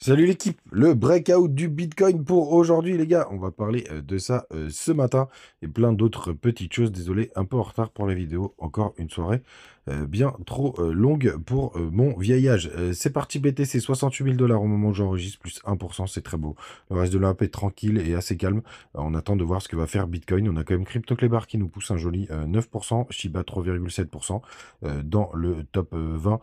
Salut l'équipe, le breakout du Bitcoin pour aujourd'hui les gars. On va parler de ça ce matin et plein d'autres petites choses. Désolé, un peu en retard pour la vidéo. Encore une soirée bien trop longue pour mon vieil âge. C'est parti BTC, 68 000 $ au moment où j'enregistre, plus 1%, c'est très beau. Le reste de l'app est tranquille et assez calme. On attend de voir ce que va faire Bitcoin. On a quand même CryptoClebar qui nous pousse un joli 9%, Shiba 3,7%. Dans le top 20,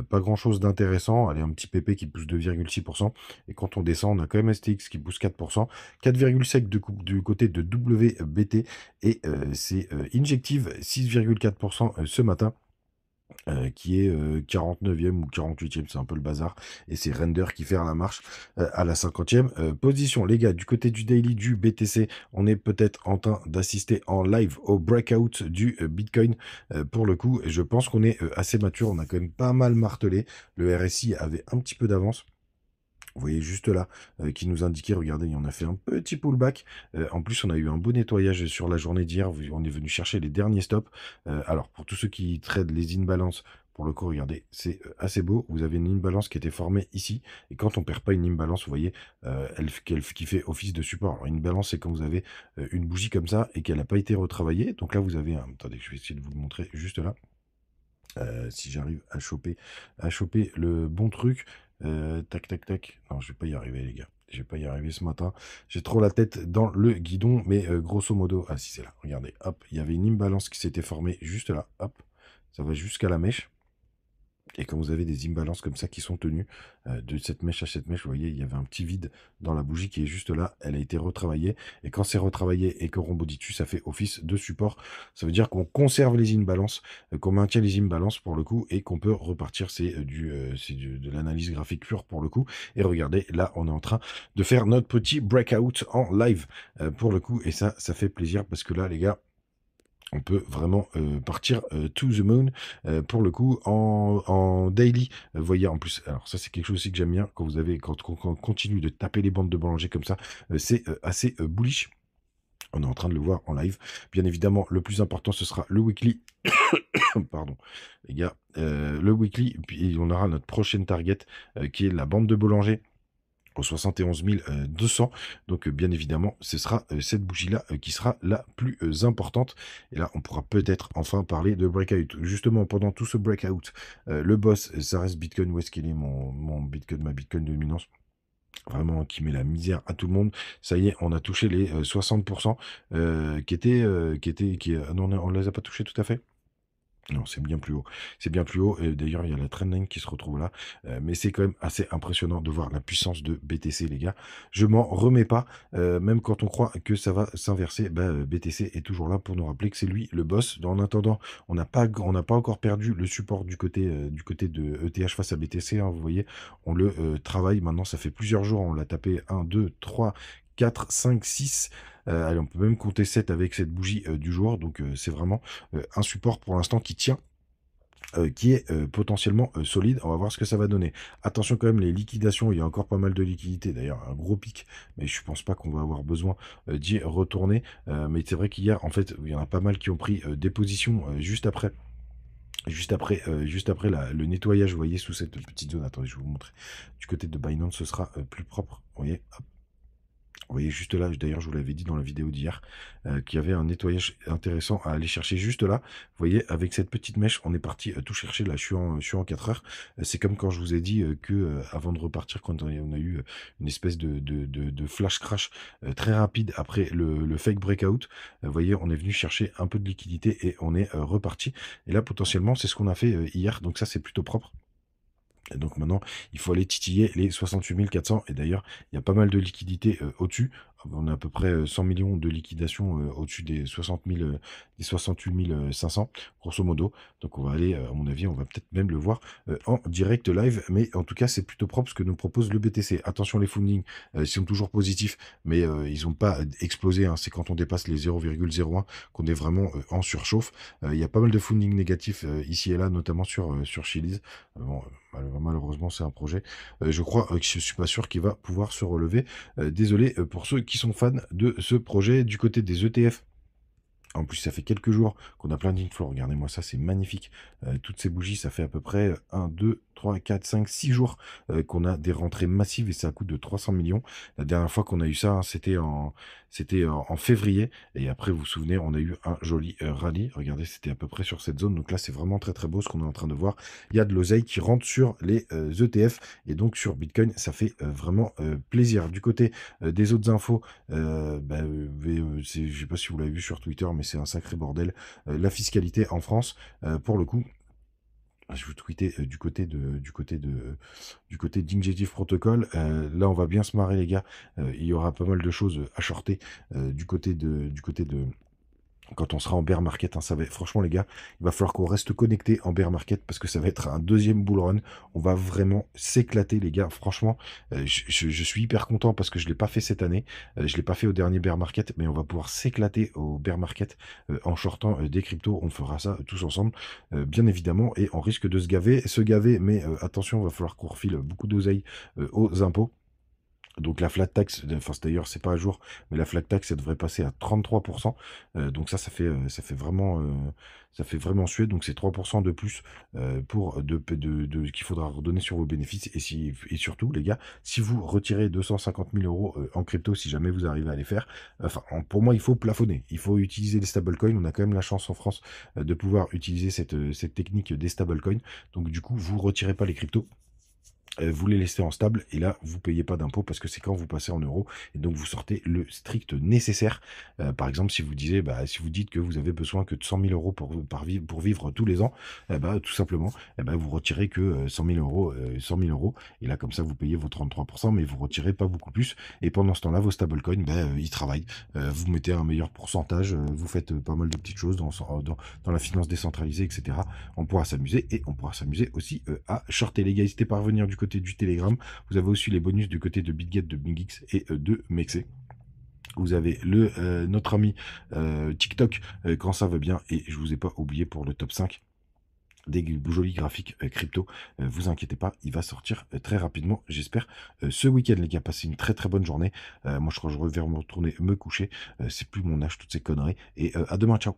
pas grand chose d'intéressant. Allez, un petit PP qui pousse 2,6%. Et quand on descend, on a quand même STX qui pousse 4%, 4,5% du côté de WBT, et c'est Injective 6,4% ce matin. Qui est 49e ou 48e, c'est un peu le bazar, et c'est Render qui fait la marche à la 50e position. Les gars, du côté du daily du BTC, on est peut-être en train d'assister en live au breakout du Bitcoin pour le coup, et je pense qu'on est assez mature, on a quand même pas mal martelé, le RSI avait un petit peu d'avance. Vous voyez juste là, qui nous indiquait, regardez, on a fait un petit pullback. En plus, on a eu un beau nettoyage sur la journée d'hier. On est venu chercher les derniers stops. Alors, pour tous ceux qui tradent les imbalances, pour le coup, regardez, c'est assez beau. Vous avez une imbalance qui était formée ici. Et quand on perd pas une imbalance, vous voyez, qui fait office de support. Alors, une imbalance, c'est quand vous avez une bougie comme ça et qu'elle n'a pas été retravaillée. Donc là, vous avez attendez, je vais essayer de vous le montrer juste là. Si j'arrive à choper le bon truc. Tac, tac, tac. Non, je vais pas y arriver, les gars. Je vais pas y arriver ce matin. J'ai trop la tête dans le guidon, mais grosso modo, ah si c'est là, regardez, hop, il y avait une imbalance qui s'était formée juste là, hop, ça va jusqu'à la mèche. Et quand vous avez des imbalances comme ça qui sont tenues de cette mèche à cette mèche, vous voyez, il y avait un petit vide dans la bougie qui est juste là. Elle a été retravaillée. Et quand c'est retravaillé et qu'on rebondit dessus, ça fait office de support. Ça veut dire qu'on conserve les imbalances, qu'on maintient les imbalances pour le coup et qu'on peut repartir. De l'analyse graphique pure pour le coup. Et regardez, là, on est en train de faire notre petit breakout en live pour le coup. Et ça fait plaisir parce que là, les gars, on peut vraiment partir to the moon pour le coup en daily. Vous voyez, en plus, alors ça c'est quelque chose aussi que j'aime bien quand on continue de taper les bandes de Bollinger comme ça, c'est assez bullish. On est en train de le voir en live. Bien évidemment, le plus important, ce sera le weekly. Pardon, les gars. Le weekly, puis on aura notre prochaine target qui est la bande de Bollinger au 71 200. Donc, bien évidemment, ce sera cette bougie-là qui sera la plus importante. Et là, on pourra peut-être enfin parler de breakout. Justement, pendant tout ce breakout, le boss, ça reste Bitcoin. Où est-ce qu'il est, mon Bitcoin, ma Bitcoin de dominance? Vraiment, qui met la misère à tout le monde. Ça y est, on a touché les 60% ah non, on ne les a pas touchés tout à fait. Non, c'est bien plus haut. C'est bien plus haut. Et d'ailleurs, il y a la trendline qui se retrouve là. Mais c'est quand même assez impressionnant de voir la puissance de BTC, les gars. Je m'en remets pas. Même quand on croit que ça va s'inverser, bah, BTC est toujours là pour nous rappeler que c'est lui le boss. En attendant, on n'a pas encore perdu le support du côté de ETH face à BTC, hein, vous voyez, on le travaille. Maintenant, ça fait plusieurs jours. On l'a tapé 1, 2, 3, 4, 5, 6. Allez, on peut même compter 7 avec cette bougie du jour. Donc, c'est vraiment un support pour l'instant qui tient, qui est potentiellement solide. On va voir ce que ça va donner. Attention quand même, les liquidations, il y a encore pas mal de liquidités. D'ailleurs, un gros pic, mais je pense pas qu'on va avoir besoin d'y retourner. Mais c'est vrai qu'hier, en fait, il y en a pas mal qui ont pris des positions juste après. Juste après le nettoyage, vous voyez, sous cette petite zone. Attendez, je vais vous montrer. Du côté de Binance, ce sera plus propre. Vous voyez, hop. Vous voyez juste là, d'ailleurs je vous l'avais dit dans la vidéo d'hier, qu'il y avait un nettoyage intéressant à aller chercher juste là. Vous voyez, avec cette petite mèche, on est parti tout chercher. Là, je suis en 4 heures. C'est comme quand je vous ai dit que avant de repartir, quand on a eu une espèce de flash crash très rapide après le fake breakout, vous voyez, on est venu chercher un peu de liquidité et on est reparti. Et là, potentiellement, c'est ce qu'on a fait hier. Donc ça, c'est plutôt propre. Et donc maintenant, il faut aller titiller les 68 400. Et d'ailleurs, il y a pas mal de liquidités au-dessus. On a à peu près 100 millions de liquidations au-dessus des 60 000, des 68 500, grosso modo. Donc on va aller, à mon avis, on va peut-être même le voir en direct live. Mais en tout cas, c'est plutôt propre ce que nous propose le BTC. Attention, les fundings, ils sont toujours positifs, mais ils n'ont pas explosé, hein. C'est quand on dépasse les 0,01 qu'on est vraiment en surchauffe. Il y a pas mal de funding négatifs ici et là, notamment sur Chiliz. Bon, malheureusement, c'est un projet. Je crois que je suis pas sûr qu'il va pouvoir se relever. Désolé pour ceux qui sont fans de ce projet. Du côté des ETF, en plus, ça fait quelques jours qu'on a plein d'inflows. Regardez-moi ça, c'est magnifique. Toutes ces bougies, ça fait à peu près 1, 2, 3, 4, 5, 6 jours qu'on a des rentrées massives et c'est à coût de 300 millions. La dernière fois qu'on a eu ça, hein, c'était en février. Et après, vous vous souvenez, on a eu un joli rallye. Regardez, c'était à peu près sur cette zone. Donc là, c'est vraiment très très beau ce qu'on est en train de voir. Il y a de l'oseille qui rentre sur les ETF et donc sur Bitcoin, ça fait vraiment plaisir. Du côté des autres infos, je ne sais pas si vous l'avez vu sur Twitter, mais c'est un sacré bordel. La fiscalité en France, pour le coup. Je vous tweetais du côté d'Injective Protocol. Là, on va bien se marrer, les gars. Il y aura pas mal de choses à shorter du côté de quand on sera en bear market, hein. Franchement, les gars, il va falloir qu'on reste connecté en bear market parce que ça va être un deuxième bull run. On va vraiment s'éclater, les gars. Franchement, je suis hyper content parce que je ne l'ai pas fait cette année. Je ne l'ai pas fait au dernier bear market, mais on va pouvoir s'éclater au bear market en shortant des cryptos. On fera ça tous ensemble, bien évidemment, et on risque de se gaver, mais attention, il va falloir qu'on refile beaucoup d'oseille aux impôts. Donc la flat tax, enfin d'ailleurs c'est pas à jour, mais la flat tax elle devrait passer à 33%. Donc ça fait vraiment suer. Donc c'est 3% de plus qu'il faudra redonner sur vos bénéfices. Et surtout les gars, si vous retirez 250 000 euros en crypto, si jamais vous arrivez à les faire, enfin pour moi il faut plafonner, il faut utiliser les stablecoins. On a quand même la chance en France de pouvoir utiliser cette technique des stablecoins. Donc du coup vous retirez pas les cryptos. Vous les laissez en stable et là vous payez pas d'impôt parce que c'est quand vous passez en euros et donc vous sortez le strict nécessaire. Par exemple, si vous dites que vous avez besoin que de 100 000 euros pour vivre tous les ans, tout simplement, vous retirez que 100 000 euros, 100 000 euros et là comme ça vous payez vos 33%, mais vous retirez pas beaucoup plus. Et pendant ce temps-là, vos stablecoins, ils travaillent. Vous mettez un meilleur pourcentage, vous faites pas mal de petites choses dans la finance décentralisée, etc. On pourra s'amuser et on pourra s'amuser aussi à shorter. Les gars, n'hésitez pas à revenir du côté du Telegram. Vous avez aussi les bonus du côté de BitGet, de BingX et de Mexé. Vous avez notre ami TikTok quand ça va bien. Et je vous ai pas oublié pour le top 5 des jolis graphiques crypto. Vous inquiétez pas, il va sortir très rapidement, j'espère, ce week-end, les gars. Passez une très très bonne journée. Moi, je crois que je vais me retourner me coucher. C'est plus mon âge, toutes ces conneries. Et à demain, ciao.